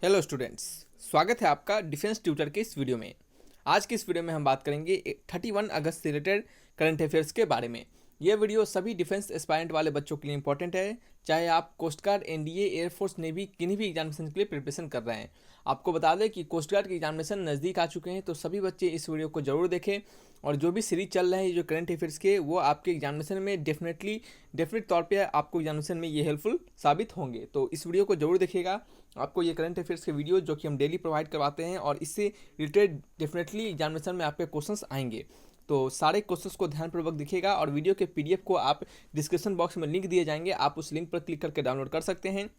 Hello students, स्वागत है आपका डिफेंस ट्यूटर के इस वीडियो में। आज की इस वीडियो में हम बात करेंगे 31 अगस्त से रिलेटेड करंट अफेयर्स के बारे में। यह वीडियो सभी डिफेंस एस्पायरेंट वाले बच्चों के लिए इंपॉर्टेंट है, चाहे आप coast guard, NDA, air force, navy किन्हीं भी एग्जामिनेशन के लिए प्रिपरेशन कर रहे हैं। आपको बता दें कि कोस्ट गार्ड के एग्जामिनेशन नज़दीक आ चुके हैं, तो सभी बच्चे इस वीडियो को जरूर देखें। और जो भी सीरीज चल रहे हैं जो करंट अफेयर्स के, वो आपके एग्जामिनेशन में डेफिनेट तौर पे आपको एग्जामिनेशन में ये हेल्पफुल साबित होंगे। तो इस वीडियो को जरूर देखिएगा। आपको ये करंट अफेयर्स के वीडियो जो कि हम डेली प्रोवाइड करवाते हैं, और इससे रिलेटेड डेफिनेटली एग्जामिनेशन में आपके क्वेश्चंस आएंगे। तो सारे क्वेश्चंस को ध्यानपूर्वक देखिएगा, और वीडियो के पीडीएफ को आप डिस्क्रिप्शन बॉक्स में लिंक दिए जाएंगे, आप उस लिंक पर क्लिक करके डाउनलोड कर सकते हैं,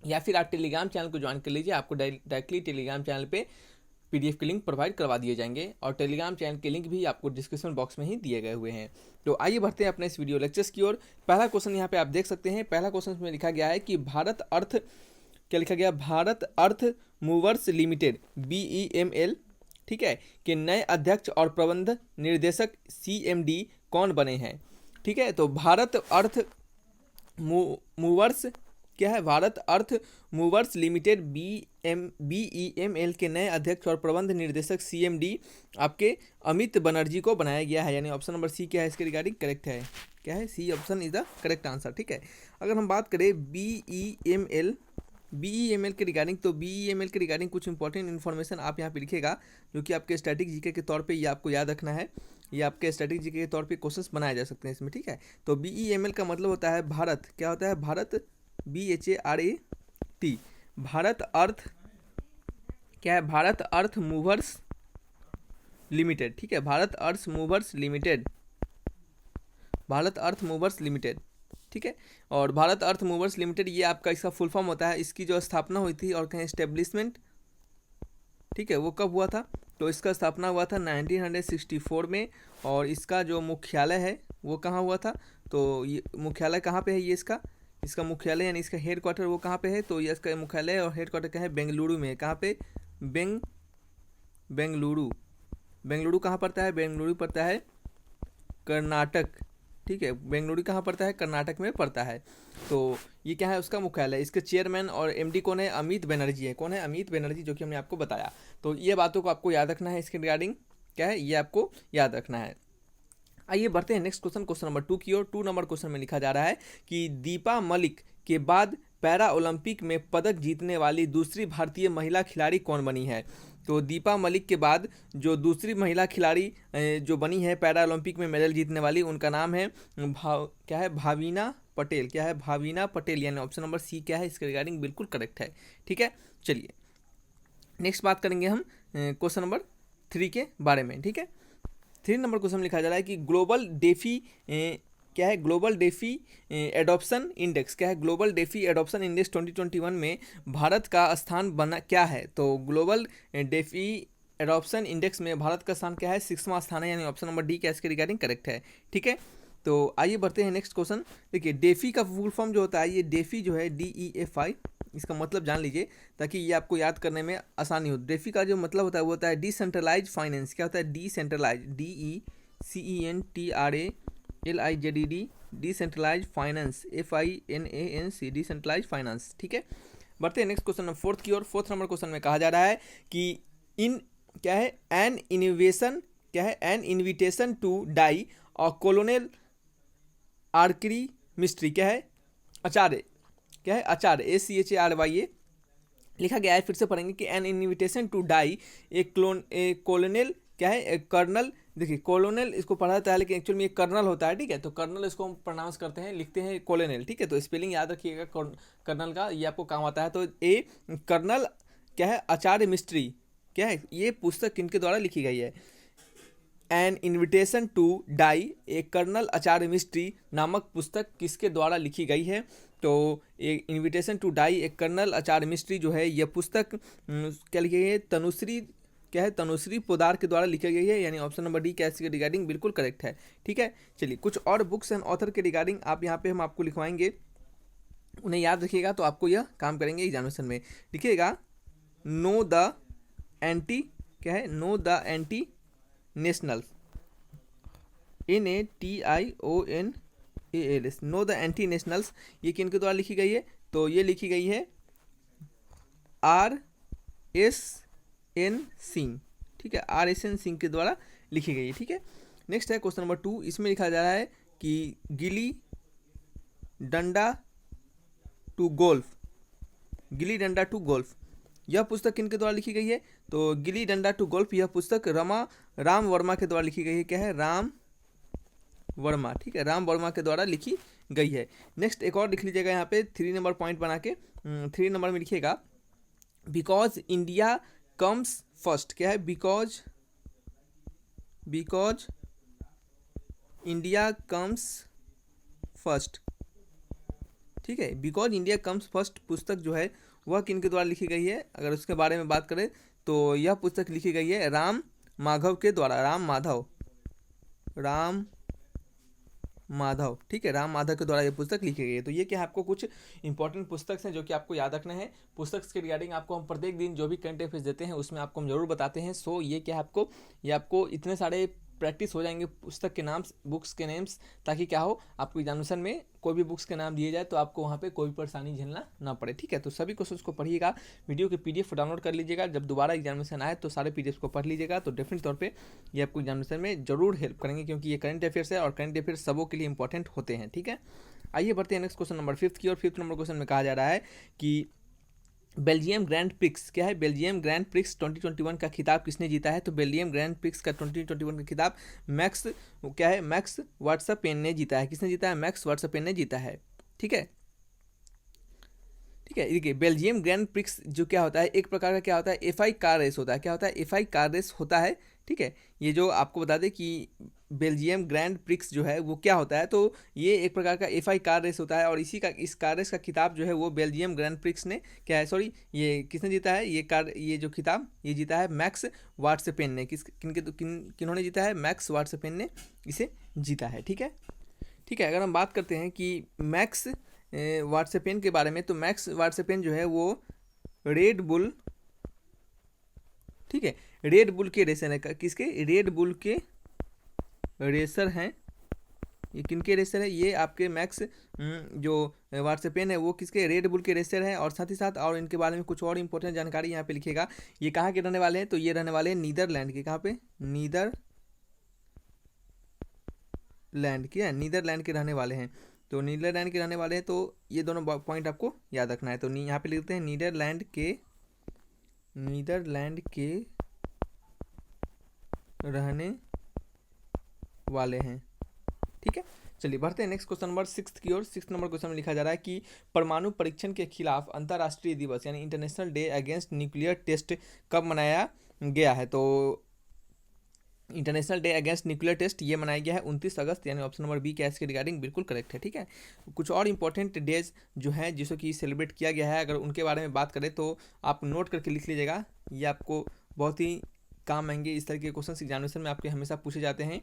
या फिर आप टेलीग्राम चैनल को ज्वाइन कर लीजिए। आपको डायरेक्टली टेलीग्राम चैनल पे पीडीएफ के लिंक प्रोवाइड करवा दिए जाएंगे, और टेलीग्राम चैनल के लिंक भी आपको डिस्क्रिप्शन बॉक्स में ही दिए गए हुए हैं। तो आइए बढ़ते हैं अपने इस वीडियो लेक्चर्स की ओर। पहला क्वेश्चन यहाँ पे आप देख सकते हैं। पहला क्वेश्चन में लिखा गया है कि भारत अर्थ मूवर्स लिमिटेड BEML, ठीक है, के नए अध्यक्ष और प्रबंध निर्देशक CMD कौन बने हैं। ठीक है, तो भारत अर्थ मूवर्स क्या है, भारत अर्थ मूवर्स लिमिटेड BEML के नए अध्यक्ष और प्रबंध निर्देशक CMD आपके अमित बनर्जी को बनाया गया है। यानी ऑप्शन नंबर सी क्या है इसके रिगार्डिंग करेक्ट है। क्या है, C option is the correct answer. ठीक है, अगर हम बात करें BEML के रिगार्डिंग, तो BEML के रिगार्डिंग कुछ इंपॉर्टेंट इन्फॉर्मेशन आप यहाँ पे लिखेगा, जो कि आपके स्टैटिक जीके के तौर पे ये आपको याद रखना है। ये आपके स्टैटिक जीके के तौर पे क्वेश्चंस बनाए जा सकते हैं इसमें। ठीक है, तो BEML का मतलब होता है भारत, क्या होता है, भारत BHARAT, भारत अर्थ क्या है, भारत अर्थ मूवर्स लिमिटेड। ठीक है, भारत अर्थ मूवर्स लिमिटेड, भारत अर्थ मूवर्स लिमिटेड। ठीक है, और भारत अर्थ मूवर्स लिमिटेड ये आपका इसका फुल फॉर्म होता है। इसकी जो स्थापना हुई थी और कहीं एस्टेब्लिशमेंट, ठीक है, वो कब हुआ था, तो इसका स्थापना हुआ था 1964 में। और इसका जो मुख्यालय है वो कहाँ हुआ था, तो ये मुख्यालय कहाँ पे है, ये इसका मुख्यालय यानी इसका हेड क्वार्टर वो कहाँ पे है, तो ये इसका मुख्यालय और हेड क्वार्टर कहाँ है, बेंगलुरु में। कहाँ पे, बेंगलुरु कहाँ पड़ता है, बेंगलुरु पड़ता है कर्नाटक। ठीक है, बेंगलुरु कहाँ पड़ता है, कर्नाटक में पड़ता है। तो ये क्या है, उसका मुख्यालय। इसके चेयरमैन और MD कौन है, अमित बनर्जी है। कौन है, अमित बनर्जी, जो कि हमने आपको बताया। तो ये बातों को आपको याद रखना है इसके रिगार्डिंग, क्या है, ये आपको याद रखना है। आइए बढ़ते हैं नेक्स्ट क्वेश्चन नंबर 2 की ओर। 2 नंबर क्वेश्चन में लिखा जा रहा है कि दीपा मलिक के बाद पैरा ओलंपिक में पदक जीतने वाली दूसरी भारतीय महिला खिलाड़ी कौन बनी है। तो दीपा मलिक के बाद जो दूसरी महिला खिलाड़ी जो बनी है पैरा ओलंपिक में मेडल जीतने वाली, उनका नाम है क्या है, भावीना पटेल। क्या है, भावीना पटेल, यानी ऑप्शन नंबर सी क्या है इसके रिगार्डिंग बिल्कुल करेक्ट है। ठीक है, चलिए नेक्स्ट बात करेंगे हम क्वेश्चन नंबर 3 के बारे में। ठीक है, 3 नंबर क्वेश्चन लिखा जा रहा है कि ग्लोबल डेफी क्या है, ग्लोबल डेफी एडॉप्शन इंडेक्स, क्या है, ग्लोबल डेफी एडॉप्शन इंडेक्स 2021 में भारत का स्थान बना क्या है। तो ग्लोबल डेफी एडॉप्शन इंडेक्स में भारत का स्थान क्या है, 6वां स्थान है, यानी ऑप्शन नंबर डी क्या इसके रिगार्डिंग करेक्ट है। ठीक है, तो आइए बढ़ते हैं नेक्स्ट क्वेश्चन। देखिए, डेफी का फुल फॉर्म जो होता है, ये डेफी जो है DEFI, इसका मतलब जान लीजिए ताकि ये आपको याद करने में आसानी हो। डेफी का जो मतलब होता है वो होता है डिसेंट्रलाइज फाइनेंस। क्या होता है, decentralize, DECENTRALIZED, decentralize finance, FINANC, decentralize finance. ठीक है, बढ़ते हैं नेक्स्ट क्वेश्चन नंबर 4 की ओर। 4th नंबर क्वेश्चन में कहा जा रहा है कि इन क्या है, एन इनोवेशन क्या है, एन इन्विटेशन टू डाई और कोलोनेल आर्करी मिस्ट्री, क्या है, आचार्य, क्या है, आचार्य, ACHARYA लिखा गया है। फिर से पढ़ेंगे कि an invitation to die a colonel, क्या है, कर्नल। देखिए, कोलोनेल इसको पढ़ा जाता है, लेकिन एक्चुअल में ये कर्नल होता है। ठीक है, तो कर्नल इसको हम प्रोनाउंस करते हैं, लिखते हैं कोलोनेल। ठीक है, तो स्पेलिंग याद रखिएगा कर्नल का, ये आपको काम आता है। तो ए कर्नल क्या है, आचार्य मिस्ट्री, क्या है, ये पुस्तक किनके द्वारा लिखी गई है, an invitation to die a colonel Acharya mystery नामक पुस्तक किसके द्वारा लिखी गई है। तो ये invitation to die a colonel Acharya mystery जो है, यह पुस्तक क्या लिखी गई है, तनुश्री, क्या है, तनुश्री पोदार के द्वारा लिखी गई है, यानी ऑप्शन नंबर डी क्या इसके रिगार्डिंग बिल्कुल करेक्ट है। ठीक है, चलिए कुछ और बुक्स एंड ऑथर के रिगार्डिंग आप यहाँ पे हम आपको लिखवाएंगे, उन्हें याद रखिएगा तो आपको यह काम करेंगे एग्जामिनेशन में। लिखिएगा, नो द एंटी, क्या है, know the anti national, NATIONALS, know the anti nationals, ये किनके द्वारा लिखी गई है, तो ये लिखी गई है R.S.N. सिंह, ठीक है, R.S.N. सिंह के द्वारा लिखी गई है, ठीक है। नेक्स्ट है क्वेश्चन नंबर 2, इसमें लिखा जा रहा है कि gilli danda to golf, gilli danda to golf, यह पुस्तक किनके द्वारा लिखी गई है? तो गिली डंडा टू गोल्फ यह पुस्तक राम वर्मा के द्वारा लिखी गई है। क्या है? राम वर्मा, ठीक है, राम वर्मा के द्वारा लिखी गई है। नेक्स्ट एक और लिख लीजिएगा यहाँ पे 3 नंबर पॉइंट बना के, 3 नंबर में लिखिएगा बिकॉज इंडिया कम्स फर्स्ट। क्या है? बिकॉज इंडिया कम्स फर्स्ट, ठीक है, बिकॉज इंडिया कम्स फर्स्ट पुस्तक जो है वह किनके द्वारा लिखी गई है? अगर उसके बारे में बात करें तो यह पुस्तक लिखी गई है राम माधव के द्वारा, राम माधव, ठीक है, राम माधव के द्वारा ये पुस्तक लिखी गई है। तो ये क्या है, आपको कुछ इंपॉर्टेंट पुस्तक हैं जो कि आपको याद रखना है। पुस्तक के रिगार्डिंग आपको हम प्रत्येक दिन जो भी करंट अफेयर्स देते हैं उसमें आपको हम जरूर बताते हैं। सो ये क्या है, आपको इतने सारे प्रैक्टिस हो जाएंगे पुस्तक के नाम, बुक्स के नेम्स, ताकि क्या हो, आपको एग्जामिनेशन में कोई भी बुक्स के नाम दिए जाए तो आपको वहाँ पे कोई परेशानी झेलना ना पड़े, ठीक है। तो सभी क्वेश्चंस को पढ़िएगा, वीडियो के PDF डाउनलोड कर लीजिएगा, जब दोबारा एग्जामिनेशन आए तो सारे PDF को पढ़ लीजिएगा, तो डेफिनेट तौर पे ये आपको एग्जामिनेशन में जरूर हेल्प करेंगे, क्योंकि ये करंट अफेयर्स है और करंट अफेयर्स सबों के लिए इंपॉर्टेंट होते हैं, ठीक है। आइए बढ़ते हैं नेक्स्ट क्वेश्चन नंबर 5 की, और 5th नंबर क्वेश्चन में कहा जा रहा है कि बेल्जियम ग्रैंड प्रिक्स, क्या है, बेल्जियम ग्रैंड प्रिक्स 2021 का खिताब किसने जीता है? तो बेल्जियम ग्रैंड प्रिक्स का 2021 का खिताब मैक्स, क्या है, मैक्स वर्स्टपेन ने जीता है। किसने जीता है? मैक्स वर्स्टपेन ने जीता है, ठीक है, ठीक है। देखिए बेल्जियम ग्रैंड प्रिक्स जो क्या होता है, एक प्रकार का क्या होता है, FI कार रेस होता है। क्या होता है? FI कार रेस होता है, ठीक है। ये जो आपको बता दें कि बेल्जियम ग्रैंड प्रिक्स जो है वो क्या होता है, तो ये एक प्रकार का FI कार रेस होता है, और इस कार रेस का खिताब जो है वो बेल्जियम ग्रैंड प्रिक्स ने, क्या है, सॉरी, ये किसने जीता है? ये जो खिताब ये जीता है मैक्स वर्स्टपेन ने। किन्होंने जीता है? मैक्स वर्स्टपेन ने इसे जीता है, ठीक है, ठीक है। अगर हम बात करते हैं कि मैक्स वर्स्टपेन के बारे में, तो मैक्स वर्स्टपेन जो है वो रेड बुल, ठीक है, रेड बुल के रेसर है। किसके? रेड बुल के रेसर हैं। ये किनके रेसर है? ये आपके मैक्स जो वर्स्टपेन है वो किसके? रेड बुल के रेसर है। और साथ ही साथ और इनके बारे में कुछ और इंपॉर्टेंट जानकारी यहाँ पे लिखिएगा। ये कहाँ के रहने वाले हैं? तो ये रहने वाले हैं नीदरलैंड के। कहाँ पे? नीदरलैंड के, नीदरलैंड के रहने वाले हैं। तो नीदरलैंड के रहने वाले हैं, तो ये दोनों पॉइंट आपको याद रखना है। तो यहाँ पे लिखते हैं नीदरलैंड के रहने वाले हैं, ठीक है। चलिए बढ़ते हैं नेक्स्ट क्वेश्चन नंबर 6 की ओर। 6 नंबर क्वेश्चन में लिखा जा रहा है कि परमाणु परीक्षण के खिलाफ अंतर्राष्ट्रीय दिवस यानी international day against nuclear test कब मनाया गया है? तो international day against nuclear test ये मनाया गया है 29 अगस्त, यानी ऑप्शन नंबर बी क्या इसके रिगार्डिंग बिल्कुल करेक्ट है, ठीक है। कुछ और इंपॉर्टेंट डेज जो हैं जिसको कि सेलिब्रेट किया गया है, अगर उनके बारे में बात करें तो आप नोट करके लिख लीजिएगा, ये आपको बहुत ही काम आएंगे। इस तरह के क्वेश्चन एग्जामिनेशन में आपके हमेशा पूछे जाते हैं,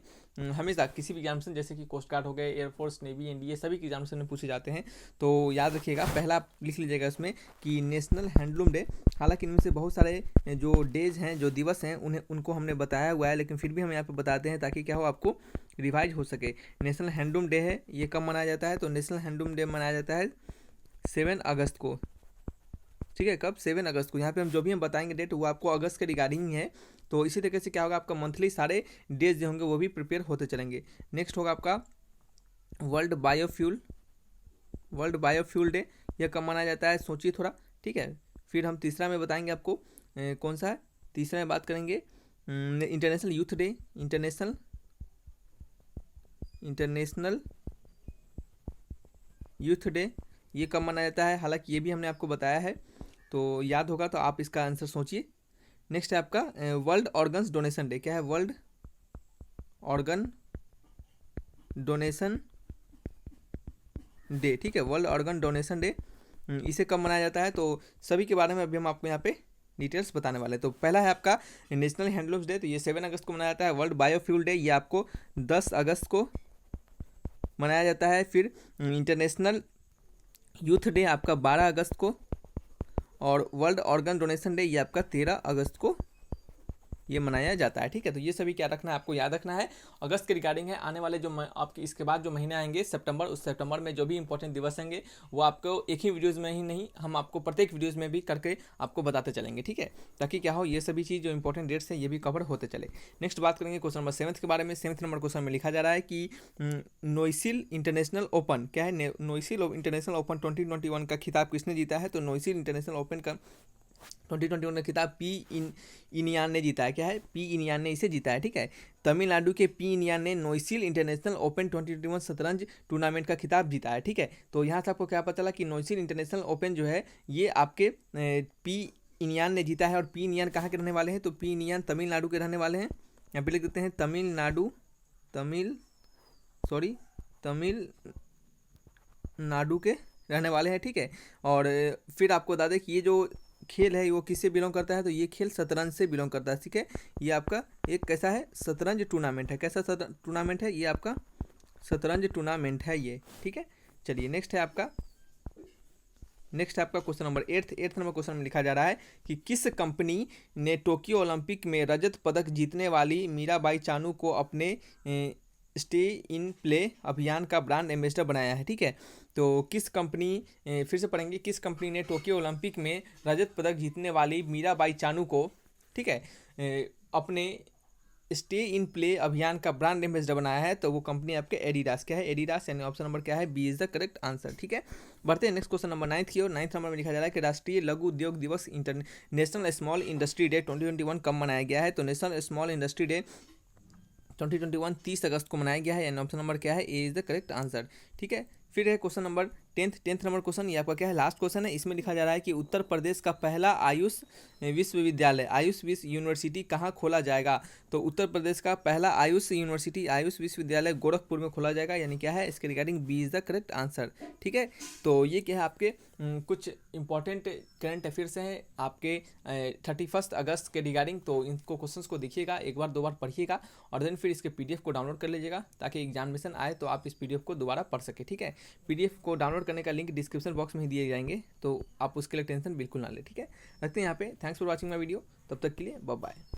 हमेशा किसी भी एग्जामिनेशन, जैसे कि कोस्ट गार्ड हो गए, एयरफोर्स, नेवी, NDA, सभी के एग्जामिनेशन में पूछे जाते हैं। तो याद रखिएगा, पहला आप लिख लीजिएगा इसमें कि नेशनल हैंडलूम डे। हालांकि इनमें से बहुत सारे जो डेज हैं, जो दिवस हैं, उनको हमने बताया हुआ है, लेकिन फिर भी हम यहाँ पर बताते हैं ताकि क्या हो, आपको रिवाइज हो सके। नेशनल हैंडलूम डे है, ये कब मनाया जाता है? तो नेशनल हैंडलूम डे मनाया जाता है 7 अगस्त को, ठीक है। कब? 7 अगस्त को। यहाँ पे हम बताएंगे डेट वो आपको अगस्त के रिगार्डिंग ही है। तो इसी तरीके से क्या होगा, आपका मंथली सारे डेज जो होंगे वो भी प्रिपेयर होते चलेंगे। नेक्स्ट होगा आपका वर्ल्ड बायोफ्यूल डे, यह कब मनाया जाता है? सोचिए थोड़ा, ठीक है। फिर हम तीसरा में बताएंगे आपको कौन सा है। तीसरा में बात करेंगे international youth day, international youth day ये कब मनाया जाता है? हालांकि ये भी हमने आपको बताया है, तो याद होगा, तो आप इसका आंसर सोचिए। नेक्स्ट है आपका वर्ल्ड ऑर्गन्स डोनेशन डे। क्या है? वर्ल्ड ऑर्गन डोनेशन डे, ठीक है, वर्ल्ड ऑर्गन डोनेशन डे, इसे कब मनाया जाता है? तो सभी के बारे में अभी हम आपको यहाँ पे डिटेल्स बताने वाले हैं। तो पहला है आपका नेशनल हैंडलूम्स डे, तो ये 7 अगस्त को मनाया जाता है। वर्ल्ड बायोफ्यूल डे ये आपको 10 अगस्त को मनाया जाता है। फिर इंटरनेशनल यूथ डे आपका 12 अगस्त को, और वर्ल्ड ऑर्गन डोनेशन डे ये आपका 13 अगस्त को ये मनाया जाता है। ठीक है, तो ये सभी क्या रखना है, आपको याद रखना है। अगस्त के रिगार्डिंग है, आने वाले जो आपके इसके बाद जो महीने आएंगे सितंबर, उस सितंबर में जो भी इंपॉर्टेंट दिवस होंगे वो आपको एक ही वीडियोज़ में ही नहीं, हम आपको प्रत्येक वीडियोज़ में भी करके आपको बताते चलेंगे। ठीक है, ताकि क्या हो, ये सभी चीज़ जो इंपॉर्टेंट डेट्स हैं ये भी कवर होते चले। नेक्स्ट बात करेंगे क्वेश्चन नंबर 7 के बारे में। 7 नंबर क्वेश्चन में लिखा जा रहा है कि नोइसिल इंटरनेशनल ओपन क्या है, नोइसिल इंटरनेशनल ओपन 2021 का खिताब किसने जीता है? तो नोइसिल इंटरनेशनल ओपन का 2021 का खिताब पी इनियान ने जीता है। क्या है? पी इनियान ने इसे जीता है। ठीक है, तमिलनाडु के पी इनियान ने नोइसिल इंटरनेशनल ओपन 2021 शतरंज टूर्नामेंट का खिताब जीता है। ठीक है, तो यहाँ से आपको क्या पता चला कि नोइसिल इंटरनेशनल ओपन जो है ये आपके पी इनियान ने जीता है। और पी इनियान कहाँ के रहने वाले हैं? तो पी इनियान तमिलनाडु के रहने वाले हैं। यहाँ पे लिख देते हैं तमिलनाडु के रहने वाले हैं। ठीक है, और फिर आपको बता दें कि ये जो खेल है वो किससे बिलोंग करता है? तो ये खेल शतरंज से बिलोंग करता है। ठीक है, ये आपका एक कैसा है, शतरंज टूर्नामेंट है। कैसा टूर्नामेंट है? ये आपका शतरंज टूर्नामेंट है ये। ठीक है, चलिए नेक्स्ट है आपका क्वेश्चन नंबर 8 नंबर क्वेश्चन में लिखा जा रहा है कि किस कंपनी ने टोक्यो ओलंपिक में रजत पदक जीतने वाली मीराबाई चानू को अपने स्टे इन प्ले अभियान का ब्रांड एम्बेसडर बनाया है? ठीक है, तो किस कंपनी, फिर से पढ़ेंगे, किस कंपनी ने टोक्यो ओलंपिक में रजत पदक जीतने वाली मीराबाई चानू को, ठीक है, अपने स्टे इन प्ले अभियान का ब्रांड एम्बेसडर बनाया है? तो वो कंपनी आपके एडिडास। क्या है? एडिडास, यानी ऑप्शन नंबर क्या है? B is the correct answer. ठीक है, बढ़ते हैं नेक्स्ट क्वेश्चन नंबर 9 की ओर। 9 नंबर में लिखा जा रहा है कि राष्ट्रीय लघु उद्योग दिवस नेशनल स्मॉल इंडस्ट्री डे 2021 कब मनाया गया है? तो नेशनल स्मॉल इंडस्ट्री डे 2021 30 अगस्त को मनाया गया है, यानी ऑप्शन नंबर क्या है? ए इज द करेक्ट आंसर। ठीक है, फिर है क्वेश्चन नंबर 10 नंबर क्वेश्चन, ये आपका क्या है? लास्ट क्वेश्चन है। इसमें लिखा जा रहा है कि उत्तर प्रदेश का पहला आयुष विश्वविद्यालय, आयुष यूनिवर्सिटी कहाँ खोला जाएगा? तो उत्तर प्रदेश का पहला आयुष विश्वविद्यालय गोरखपुर में खोला जाएगा, यानी क्या है? इसके regarding B is the correct answer. ठीक है, तो ये क्या है आपके कुछ इंपॉर्टेंट करंट अफेयर्स हैं आपके 31 अगस्त के रिगार्डिंग। तो इनको क्वेश्चंस को देखिएगा, एक बार दो बार पढ़िएगा, और देन फिर इसके पीडीएफ को डाउनलोड कर लीजिएगा, ताकि एग्जामिनेशन आए तो आप इस पीडीएफ को दोबारा पढ़ सके। ठीक है, पीडीएफ को डाउनलोड करने का लिंक डिस्क्रिप्शन बॉक्स में ही दिए जाएंगे, तो आप उसके लिए टेंशन बिल्कुल ना ले। ठीक है, रखते हैं यहाँ पे। Thanks for watching my video, तब तक के लिए बाय बाय।